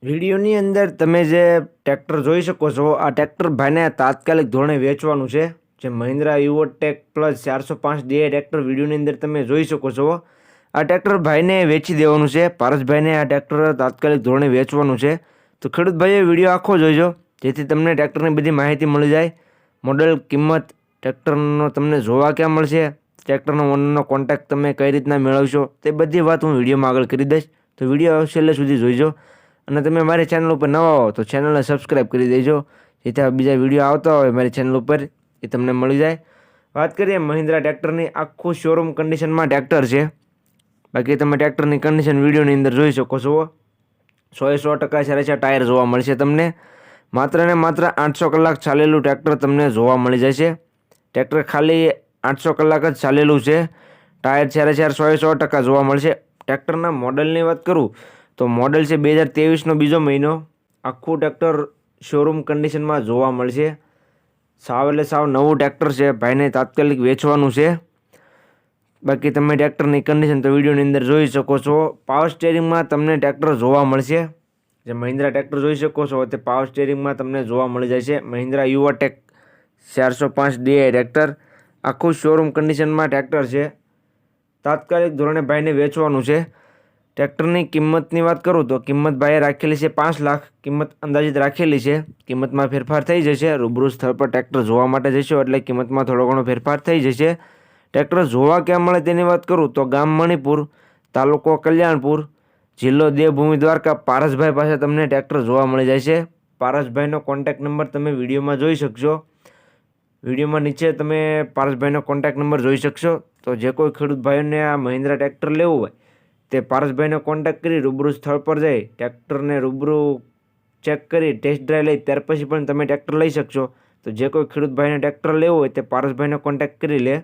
વિડીયોની અંદર તમે જે ટ્રેક્ટર જોઈ શકો છો, આ ટ્રેક્ટર ભાઈને તાત્કાલિક ધોરણે વેચવાનું છે. જે મહિન્દ્રા યુવોટેક પ્લસ 405 ડીઆઈ ટ્રેક્ટર વિડીયોની અંદર તમે જોઈ શકો છો. આ ટ્રેક્ટર ભાઈને વેચી દેવાનું છે. પારસભાઈને આ ટ્રેક્ટર તાત્કાલિક ધોરણે વેચવાનું છે. તો ખેડૂત ભાઈએ વિડીયો આખો જોઈજો, જેથી તમને ટ્રેક્ટરની બધી માહિતી મળી જાય. મોડલ, કિંમત, ટ્રેક્ટરનો તમને જોવા ક્યાં મળશે, ટ્રેક્ટરનો ઓનરનો કોન્ટેક્ટ તમે કઈ રીતના મેળવશો, તે બધી વાત હું વિડીયોમાં આગળ કરી દઈશ. તો વિડીયો છેલ્લે સુધી જોઈજો. અને તમે મારી ચેનલ ઉપર નવા હો તો ચેનલને સબસ્ક્રાઈબ કરી દેજો, જેથી આ બીજા વિડીયો આવતા હોય મારી ચેનલ ઉપર એ તમને મળી જાય. વાત કરીએ મહિન્દ્રા ટ્રેક્ટરની, આખું શોરૂમ કન્ડિશનમાં ટ્રેક્ટર છે. બાકી તમે ટ્રેક્ટરની કન્ડિશન વિડીયોની અંદર જોઈ શકો છો. 100% સારા ટાયર જોવા મળશે તમને. માત્ર ને માત્ર 800 કલાક ચાલેલું ટ્રેક્ટર તમને જોવા મળી જશે. ટ્રેક્ટર ખાલી 800 કલાક જ ચાલેલું છે. ટાયર 100% જોવા મળશે. ટ્રેક્ટરના મોડલની વાત કરું તો મોડલ છે 2023નો બીજો મહિનો. આખું ટ્રેક્ટર શોરૂમ કન્ડિશનમાં જોવા મળશે. સાવ એટલે સાવ નવું ટ્રેક્ટર છે. ભાઈને તાત્કાલિક વેચવાનું છે. બાકી તમે ટ્રેક્ટરની કન્ડિશન તો વિડીયોની અંદર જોઈ શકો છો. પાવર સ્ટેરિંગમાં તમને ટ્રેક્ટર જોવા મળશે. જે મહિન્દ્રા ટ્રેક્ટર જોઈ શકો છો તે પાવર સ્ટેરિંગમાં તમને જોવા મળી જાય છે. મહિન્દ્રા યુવોટેક 405 ડીઆઈ ટ્રેક્ટર, આખું શોરૂમ કન્ડિશનમાં ટ્રેક્ટર છે. તાત્કાલિક ધોરણે ભાઈને વેચવાનું છે. ટ્રેક્ટરની કિંમતની વાત કરું તો કિંમત ભાઈએ રાખેલી છે 5 લાખ. કિંમત અંદાજિત રાખેલી છે. કિંમતમાં ફેરફાર થઈ જશે. રૂબરૂ સ્થળ પર ટ્રેક્ટર જોવા માટે જશો એટલે કિંમતમાં થોડો ઘણો ફેરફાર થઈ જશે. ટ્રેક્ટર જોવા ક્યાં મળે તેની વાત કરું તો ગામ મણિપુર, તાલુકો કલ્યાણપુર, જિલ્લો દેવભૂમિ દ્વારકા, પારસભાઈ પાસે તમને ટ્રેક્ટર જોવા મળી જાય છે. પારસભાઈનો કોન્ટેક્ટ નંબર તમે વિડીયોમાં જોઈ શકશો. વિડીયોમાં નીચે તમે પારસભાઈનો કોન્ટેક્ટ નંબર જોઈ શકશો. તો જે કોઈ ખેડૂત ભાઈઓને આ મહિન્દ્રા ટ્રેક્ટર લેવું હોય તે પારસભાઈનો કોન્ટેક્ટ કરી રૂબરૂ સ્થળ પર જઈ ટ્રેક્ટરને રૂબરૂ ચેક કરી ટેસ્ટ ડ્રાઈવ લઈ ત્યાર પછી પણ તમે ટ્રેક્ટર લઈ શકશો. તો જે કોઈ ખેડૂત ભાઈને ટ્રેક્ટર લેવું હોય તે પારસભાઈનો કોન્ટેક્ટ કરી લે.